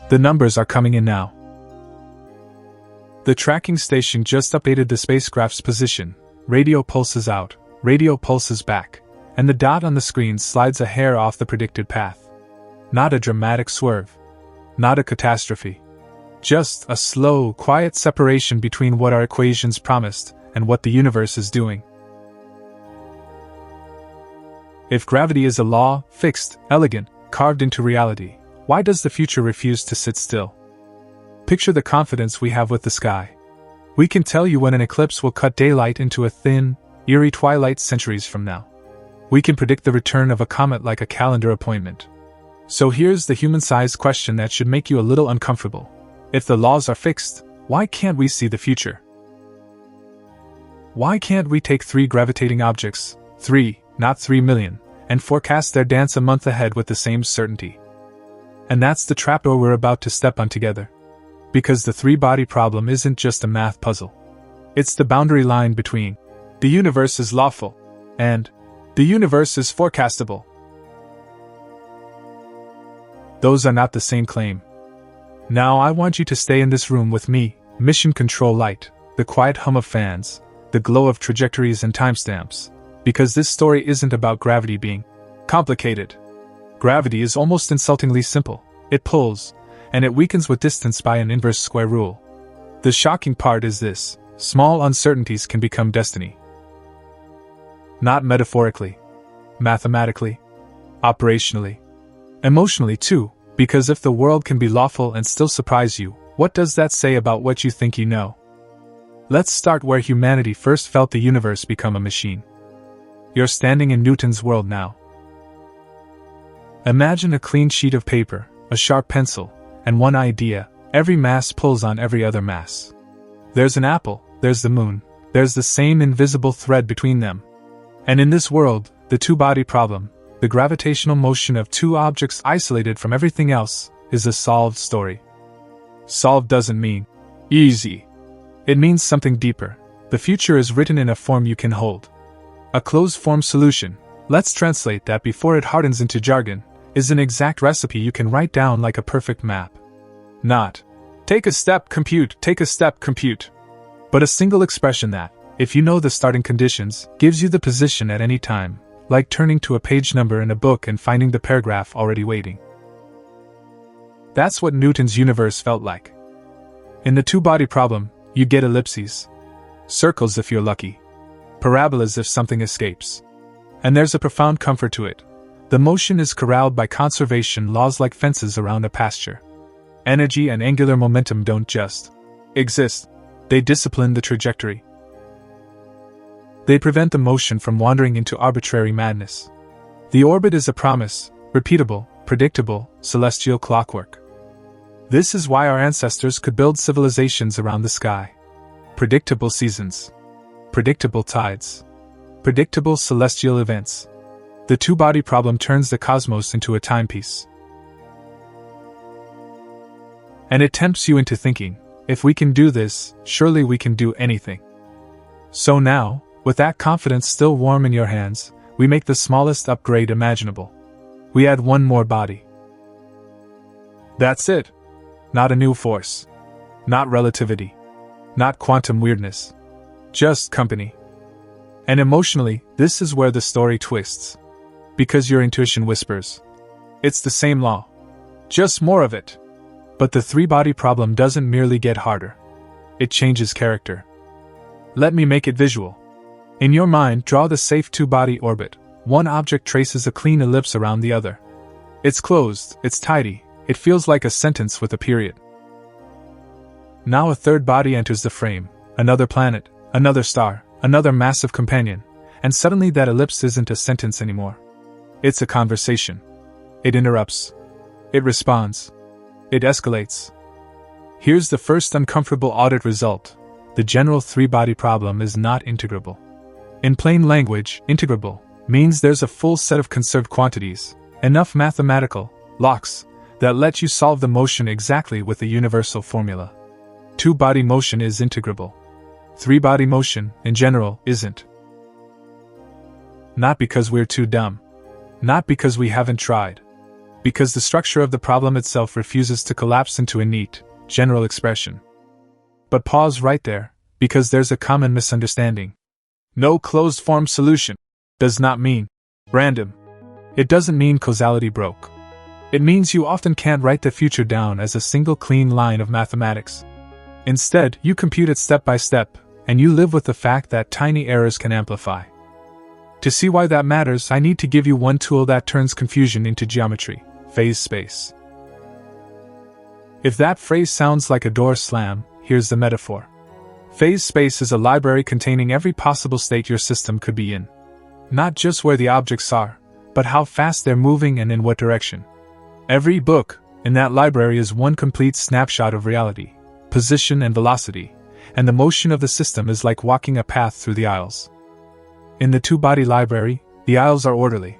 The numbers are coming in now. The tracking station just updated the spacecraft's position. Radio pulses out, radio pulses back, and the dot on the screen slides a hair off the predicted path. Not a dramatic swerve. Not a catastrophe. Just a slow, quiet separation between what our equations promised and what the universe is doing. If gravity is a law, fixed, elegant, carved into reality, why does the future refuse to sit still? Picture the confidence we have with the sky. We can tell you when an eclipse will cut daylight into a thin, eerie twilight centuries from now. We can predict the return of a comet like a calendar appointment. So here's the human-sized question that should make you a little uncomfortable. If the laws are fixed, why can't we see the future? Why can't we take 3 gravitating objects, 3, not 3 million, and forecast their dance a month ahead with the same certainty? And that's the trapdoor we're about to step on together. Because the 3-body problem isn't just a math puzzle. It's the boundary line between the universe is lawful and the universe is forecastable. Those are not the same claim. Now I want you to stay in this room with me, mission control light, the quiet hum of fans, the glow of trajectories and timestamps, because this story isn't about gravity being complicated. Gravity is almost insultingly simple. It pulls, and it weakens with distance by an inverse square rule. The shocking part is this: small uncertainties can become destiny. Not metaphorically, mathematically, operationally, emotionally too, because if the world can be lawful and still surprise you, what does that say about what you think you know? Let's start where humanity first felt the universe become a machine. You're standing in Newton's world now. Imagine a clean sheet of paper, a sharp pencil, and one idea. Every mass pulls on every other mass. There's an apple, there's the moon, there's the same invisible thread between them. And in this world, the 2-body problem, the gravitational motion of 2 objects isolated from everything else, is a solved story. Solved doesn't mean easy. It means something deeper. The future is written in a form you can hold. A closed-form solution, let's translate that before it hardens into jargon, is an exact recipe you can write down like a perfect map. Not, take a step, compute, but a single expression that, if you know the starting conditions, gives you the position at any time, like turning to a page number in a book and finding the paragraph already waiting. That's what Newton's universe felt like. In the 2-body problem, you get ellipses, circles if you're lucky, parabolas if something escapes. And there's a profound comfort to it. The motion is corralled by conservation laws like fences around a pasture. Energy and angular momentum don't just exist, they discipline the trajectory. They prevent the motion from wandering into arbitrary madness. The orbit is a promise, repeatable, predictable, celestial clockwork. This is why our ancestors could build civilizations around the sky. Predictable seasons, predictable tides, predictable celestial events. The 2-body problem turns the cosmos into a timepiece. And it tempts you into thinking, if we can do this, surely we can do anything. So now, with that confidence still warm in your hands, we make the smallest upgrade imaginable. We add one more body. That's it. Not a new force. Not relativity. Not quantum weirdness. Just company. And emotionally, this is where the story twists. Because your intuition whispers, it's the same law. Just more of it. But the 3-body problem doesn't merely get harder. It changes character. Let me make it visual. In your mind, draw the safe 2-body orbit. One object traces a clean ellipse around the other. It's closed, it's tidy, it feels like a sentence with a period. Now a 3rd body enters the frame, another planet, another star, another massive companion, and suddenly that ellipse isn't a sentence anymore. It's a conversation. It interrupts. It responds. It escalates. Here's the first uncomfortable audit result. The general 3-body problem is not integrable. In plain language, integrable means there's a full set of conserved quantities, enough mathematical locks, that let you solve the motion exactly with the universal formula. 2-body motion is integrable. 3-body motion, in general, isn't. Not because we're too dumb. Not because we haven't tried. because the structure of the problem itself refuses to collapse into a neat, general expression. But pause right there, because there's a common misunderstanding. No closed-form solution does not mean random. It doesn't mean causality broke. It means you often can't write the future down as a single clean line of mathematics. Instead, you compute it step by step, and you live with the fact that tiny errors can amplify. To see why that matters, I need to give you one tool that turns confusion into geometry: phase space. If that phrase sounds like a door slam, here's the metaphor. Phase space is a library containing every possible state your system could be in. Not just where the objects are, but how fast they're moving and in what direction. Every book in that library is one complete snapshot of reality, position and velocity, and the motion of the system is like walking a path through the aisles. In the two-body library, the aisles are orderly.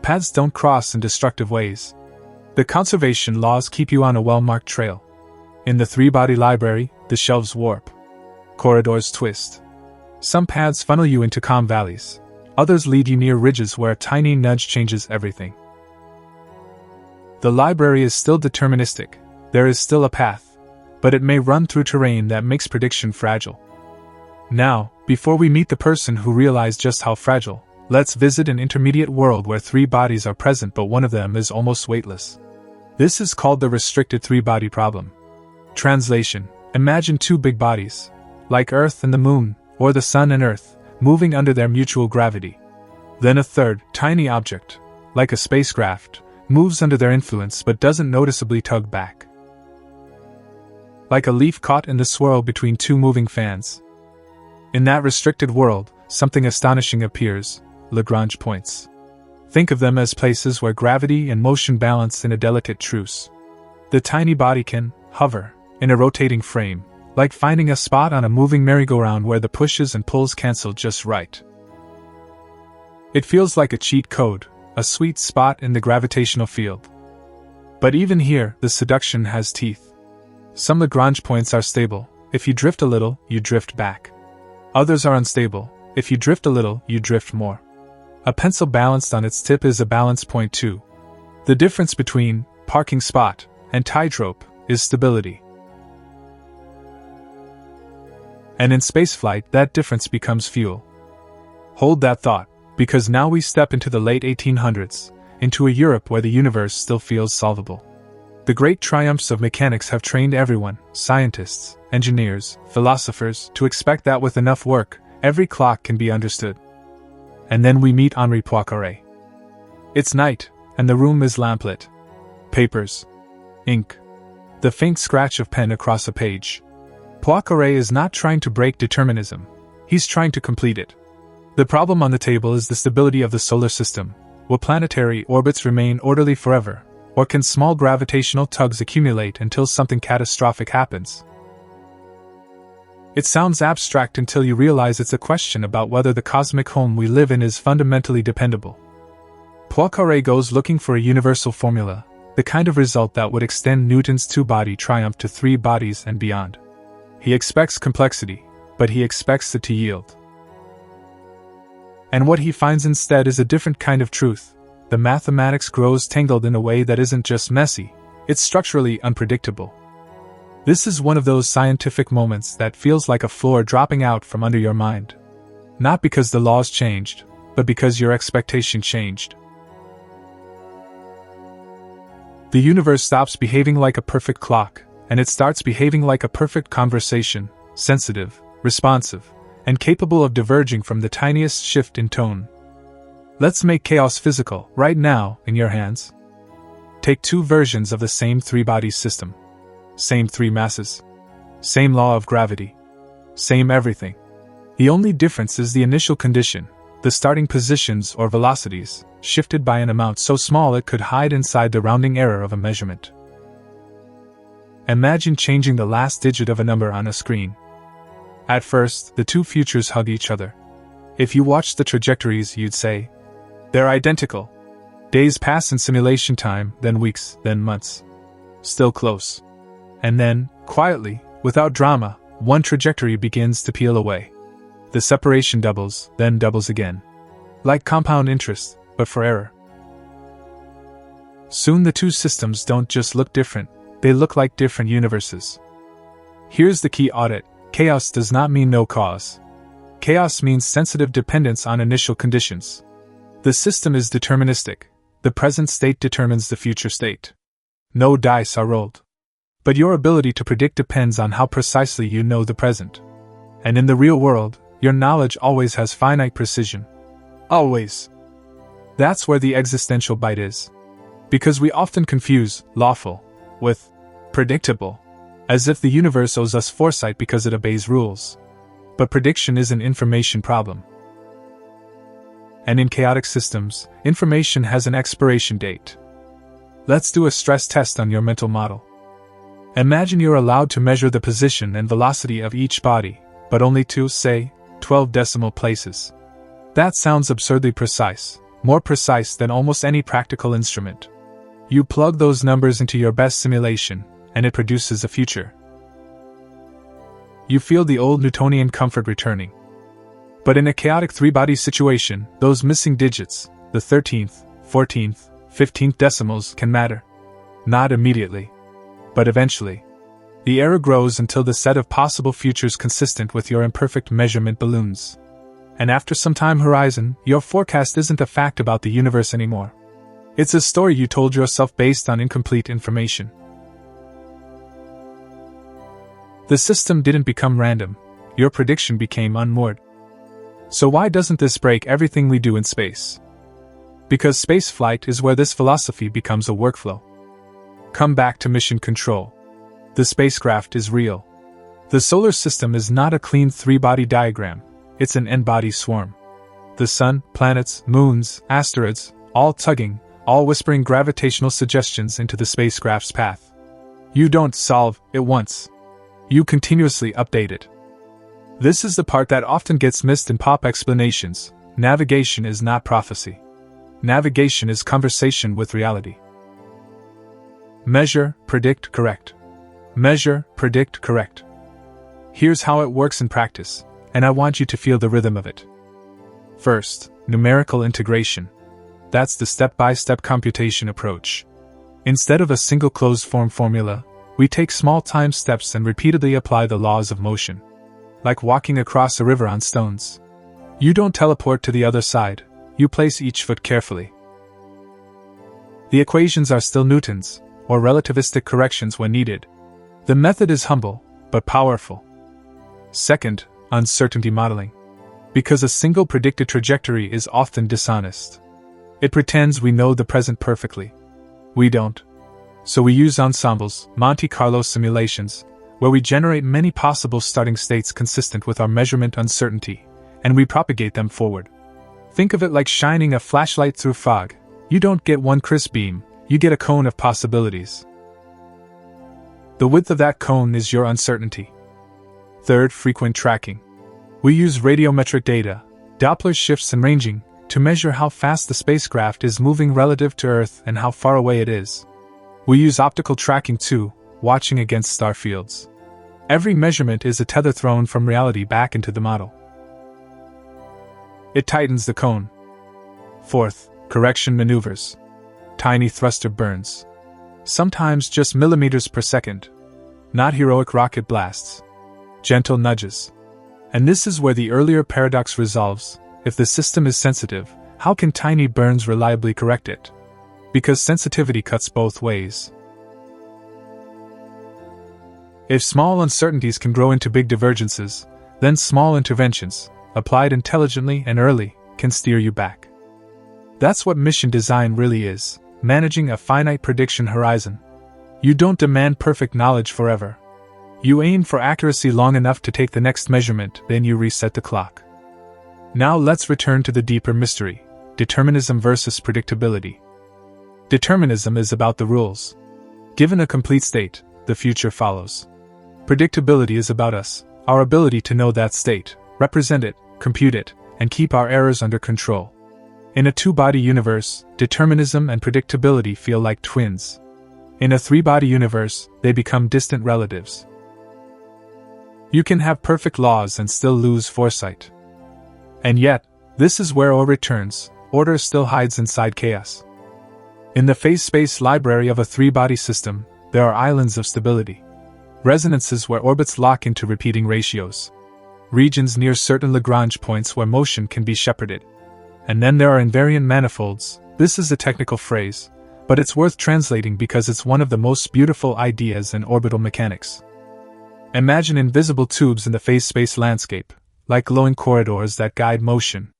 Paths don't cross in destructive ways. The conservation laws keep you on a well-marked trail. In the three-body library, the shelves warp. Corridors twist. Some paths funnel you into calm valleys. Others lead you near ridges where a tiny nudge changes everything. The library is still deterministic. There is still a path, but it may run through terrain that makes prediction fragile. Now, before we meet the person who realized just how fragile, let's visit an intermediate world where three bodies are present but one of them is almost weightless. This is called the restricted three-body problem. Translation: imagine two big bodies, like Earth and the Moon, or the Sun and Earth, moving under their mutual gravity. Then a third, tiny object, like a spacecraft, moves under their influence but doesn't noticeably tug back. Like a leaf caught in the swirl between two moving fans. In that restricted world, something astonishing appears: Lagrange points. Think of them as places where gravity and motion balance in a delicate truce. The tiny body can hover in a rotating frame, like finding a spot on a moving merry-go-round where the pushes and pulls cancel just right. It feels like a cheat code, a sweet spot in the gravitational field. But even here, the seduction has teeth. Some Lagrange points are stable. If you drift a little, you drift back. Others are unstable. If you drift a little, you drift more. A pencil balanced on its tip is a balance point too. The difference between parking spot and tightrope is stability. And in spaceflight, that difference becomes fuel. Hold that thought, because now we step into the late 1800s, into a Europe where the universe still feels solvable. The great triumphs of mechanics have trained everyone, scientists, engineers, philosophers, to expect that with enough work, every clock can be understood. And then we meet Henri Poincaré. It's night, and the room is lamplit. Papers. Ink. The faint scratch of pen across a page. Poincaré is not trying to break determinism. He's trying to complete it. The problem on the table is the stability of the solar system. Will planetary orbits remain orderly forever, or can small gravitational tugs accumulate until something catastrophic happens? It sounds abstract until you realize it's a question about whether the cosmic home we live in is fundamentally dependable. Poincaré goes looking for a universal formula, the kind of result that would extend Newton's two-body triumph to three bodies and beyond. He expects complexity, but he expects it to yield. And what he finds instead is a different kind of truth. The mathematics grows tangled in a way that isn't just messy, it's structurally unpredictable. This is one of those scientific moments that feels like a floor dropping out from under your mind. Not because the laws changed, but because your expectation changed. The universe stops behaving like a perfect clock, and it starts behaving like a perfect conversation, sensitive, responsive, and capable of diverging from the tiniest shift in tone. Let's make chaos physical, right now, in your hands. Take two versions of the same three-body system. Same three masses. Same law of gravity. Same everything. The only difference is the initial condition, the starting positions or velocities, shifted by an amount so small it could hide inside the rounding error of a measurement. Imagine changing the last digit of a number on a screen. At first, the two futures hug each other. If you watched the trajectories, you'd say, they're identical. Days pass in simulation time, then weeks, then months. Still close. And then, quietly, without drama, one trajectory begins to peel away. The separation doubles, then doubles again. Like compound interest, but for error. Soon the two systems don't just look different, they look like different universes. Here's the key audit: chaos does not mean no cause. Chaos means sensitive dependence on initial conditions. The system is deterministic. The present state determines the future state. No dice are rolled. But your ability to predict depends on how precisely you know the present. And in the real world, your knowledge always has finite precision. Always. That's where the existential bite is. Because we often confuse lawful with predictable, as if the universe owes us foresight because it obeys rules. But prediction is an information problem. And in chaotic systems, information has an expiration date. Let's do a stress test on your mental model. Imagine you're allowed to measure the position and velocity of each body, but only to, say, 12 decimal places. That sounds absurdly precise, more precise than almost any practical instrument. You plug those numbers into your best simulation, and it produces a future. You feel the old Newtonian comfort returning. But in a chaotic three-body situation, those missing digits, the 13th, 14th, 15th decimals, can matter. Not immediately. But eventually. The error grows until the set of possible futures consistent with your imperfect measurement balloons. And after some time horizon, your forecast isn't a fact about the universe anymore. It's a story you told yourself based on incomplete information. The system didn't become random. Your prediction became unmoored. So why doesn't this break everything we do in space? Because spaceflight is where this philosophy becomes a workflow. Come back to mission control. The spacecraft is real. The solar system is not a clean three-body diagram, it's an n-body swarm. The sun, planets, moons, asteroids, all tugging, all whispering gravitational suggestions into the spacecraft's path. You don't solve it once. You continuously update it. This is the part that often gets missed in pop explanations. Navigation is not prophecy. Navigation is conversation with reality. Measure, predict, correct. Measure, predict, correct. Here's how it works in practice, and I want you to feel the rhythm of it. First, numerical integration. That's the step-by-step computation approach. Instead of a single closed-form formula, we take small time steps and repeatedly apply the laws of motion. Like walking across a river on stones. You don't teleport to the other side, you place each foot carefully. The equations are still Newton's, or relativistic corrections when needed. The method is humble, but powerful. Second, uncertainty modeling. Because a single predicted trajectory is often dishonest. It pretends we know the present perfectly. We don't. So we use ensembles, Monte Carlo simulations, where we generate many possible starting states consistent with our measurement uncertainty, and we propagate them forward. Think of it like shining a flashlight through fog. You don't get one crisp beam, you get a cone of possibilities. The width of that cone is your uncertainty. Third, frequent tracking. We use radiometric data, Doppler shifts and ranging, to measure how fast the spacecraft is moving relative to Earth and how far away it is. We use optical tracking too, watching against star fields. Every measurement is a tether thrown from reality back into the model. It tightens the cone. Fourth, correction maneuvers. Tiny thruster burns. Sometimes just millimeters per second. Not heroic rocket blasts. Gentle nudges. And this is where the earlier paradox resolves. If the system is sensitive, how can tiny burns reliably correct it? Because sensitivity cuts both ways. If small uncertainties can grow into big divergences, then small interventions, applied intelligently and early, can steer you back. That's what mission design really is, managing a finite prediction horizon. You don't demand perfect knowledge forever. You aim for accuracy long enough to take the next measurement, then you reset the clock. Now let's return to the deeper mystery, determinism versus predictability. Determinism is about the rules. Given a complete state, the future follows. Predictability is about us, our ability to know that state, represent it, compute it, and keep our errors under control. In a two-body universe, determinism and predictability feel like twins. In a three-body universe, they become distant relatives. You can have perfect laws and still lose foresight. And yet, this is where order returns, order still hides inside chaos. In the phase space library of a three-body system, there are islands of stability. Resonances where orbits lock into repeating ratios. Regions near certain Lagrange points where motion can be shepherded. And then there are invariant manifolds. This is a technical phrase, but it's worth translating because it's one of the most beautiful ideas in orbital mechanics. Imagine invisible tubes in the phase space landscape, like glowing corridors that guide motion.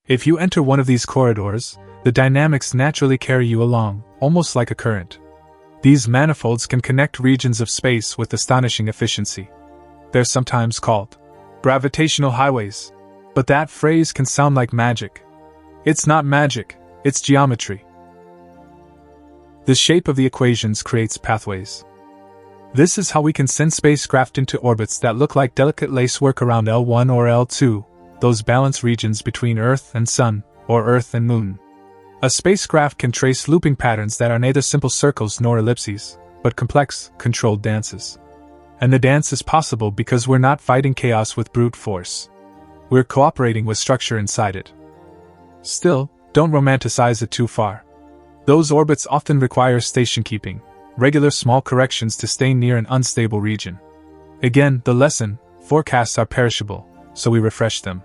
If you enter one of these corridors, the dynamics naturally carry you along, almost like a current. These manifolds can connect regions of space with astonishing efficiency. They're sometimes called gravitational highways. But that phrase can sound like magic. It's not magic, it's geometry. The shape of the equations creates pathways. This is how we can send spacecraft into orbits that look like delicate lacework around L1 or L2, those balance regions between Earth and Sun, or Earth and Moon. A spacecraft can trace looping patterns that are neither simple circles nor ellipses, but complex, controlled dances. And the dance is possible because we're not fighting chaos with brute force. We're cooperating with structure inside it. Still, don't romanticize it too far. Those orbits often require station keeping, regular small corrections to stay near an unstable region. Again, the lesson: forecasts are perishable, so we refresh them.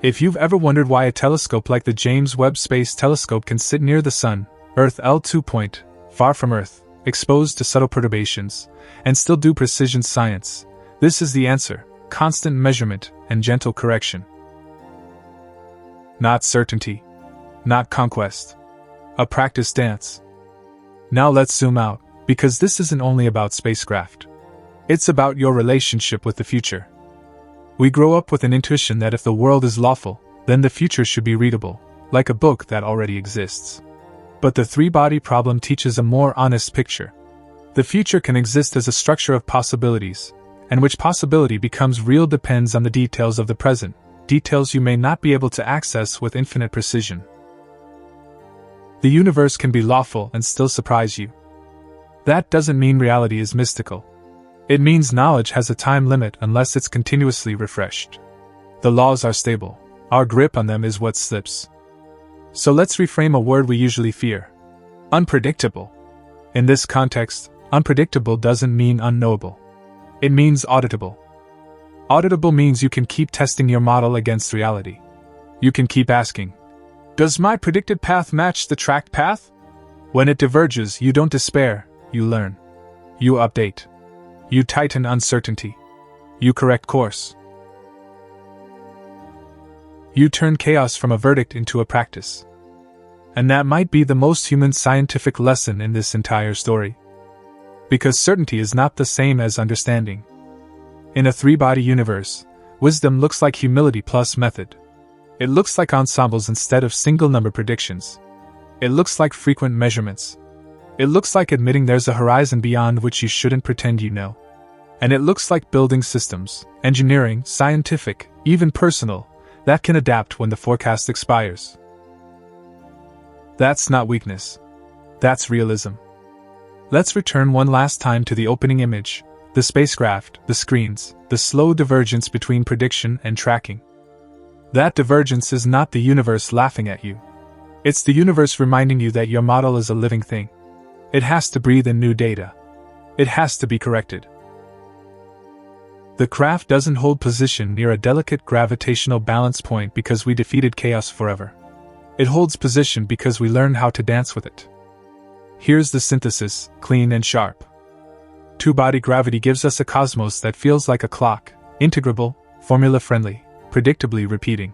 If you've ever wondered why a telescope like the James Webb Space Telescope can sit near the Sun, Earth L2 point, far from Earth, exposed to subtle perturbations, and still do precision science, this is the answer: constant measurement and gentle correction. Not certainty. Not conquest. A practice dance. Now let's zoom out, because this isn't only about spacecraft. It's about your relationship with the future. We grow up with an intuition that if the world is lawful, then the future should be readable, like a book that already exists. But the three-body problem teaches a more honest picture. The future can exist as a structure of possibilities, and which possibility becomes real depends on the details of the present, details you may not be able to access with infinite precision. The universe can be lawful and still surprise you. That doesn't mean reality is mystical. It means knowledge has a time limit unless it's continuously refreshed. The laws are stable. Our grip on them is what slips. So let's reframe a word we usually fear. Unpredictable. In this context, unpredictable doesn't mean unknowable. It means auditable. Auditable means you can keep testing your model against reality. You can keep asking, does my predicted path match the tracked path? When it diverges, you don't despair, you learn. You update. You tighten uncertainty. You correct course. You turn chaos from a verdict into a practice. And that might be the most human scientific lesson in this entire story. Because certainty is not the same as understanding. In a three-body universe, wisdom looks like humility plus method. It looks like ensembles instead of single-number predictions. It looks like frequent measurements. It looks like admitting there's a horizon beyond which you shouldn't pretend you know. And it looks like building systems, engineering, scientific, even personal, that can adapt when the forecast expires. That's not weakness. That's realism. Let's return one last time to the opening image, the spacecraft, the screens, the slow divergence between prediction and tracking. That divergence is not the universe laughing at you. It's the universe reminding you that your model is a living thing. It has to breathe in new data. It has to be corrected. The craft doesn't hold position near a delicate gravitational balance point because we defeated chaos forever. It holds position because we learned how to dance with it. Here's the synthesis, clean and sharp. Two-body gravity gives us a cosmos that feels like a clock, integrable, formula-friendly, predictably repeating.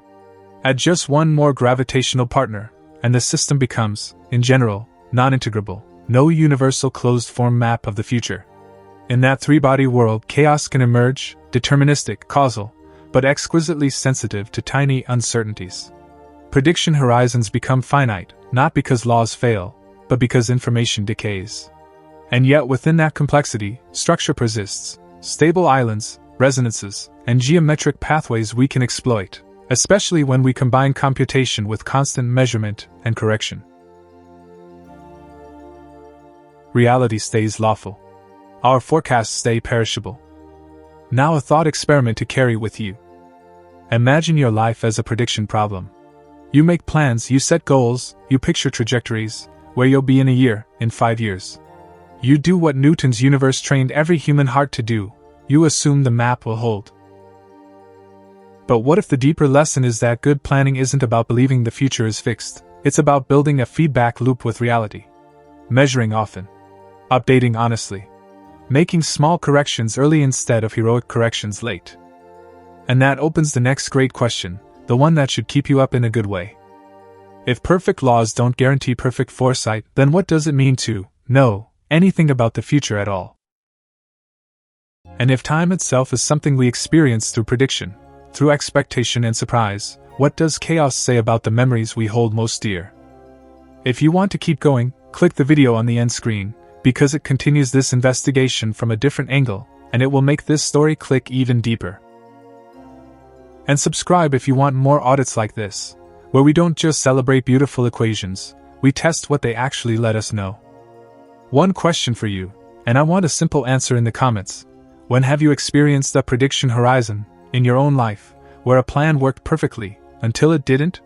Add just one more gravitational partner, and the system becomes, in general, non-integrable, no universal closed-form map of the future. In that three-body world, chaos can emerge, deterministic, causal, but exquisitely sensitive to tiny uncertainties. Prediction horizons become finite, not because laws fail, but because information decays. And yet within that complexity, structure persists, stable islands, resonances, and geometric pathways we can exploit, especially when we combine computation with constant measurement and correction. Reality stays lawful. Our forecasts stay perishable. Now a thought experiment to carry with you. Imagine your life as a prediction problem. You make plans, you set goals, you picture trajectories, where you'll be in a year, in 5 years. You do what Newton's universe trained every human heart to do. You assume the map will hold. But what if the deeper lesson is that good planning isn't about believing the future is fixed? It's about building a feedback loop with reality. Measuring often. Updating honestly. Making small corrections early instead of heroic corrections late. And that opens the next great question, the one that should keep you up in a good way. If perfect laws don't guarantee perfect foresight, then what does it mean to know anything about the future at all? And if time itself is something we experience through prediction, through expectation and surprise, what does chaos say about the memories we hold most dear? If you want to keep going, click the video on the end screen, because it continues this investigation from a different angle, and it will make this story click even deeper. And subscribe if you want more audits like this, where we don't just celebrate beautiful equations, we test what they actually let us know. One question for you, and I want a simple answer in the comments. When have you experienced a prediction horizon, in your own life, where a plan worked perfectly, until it didn't?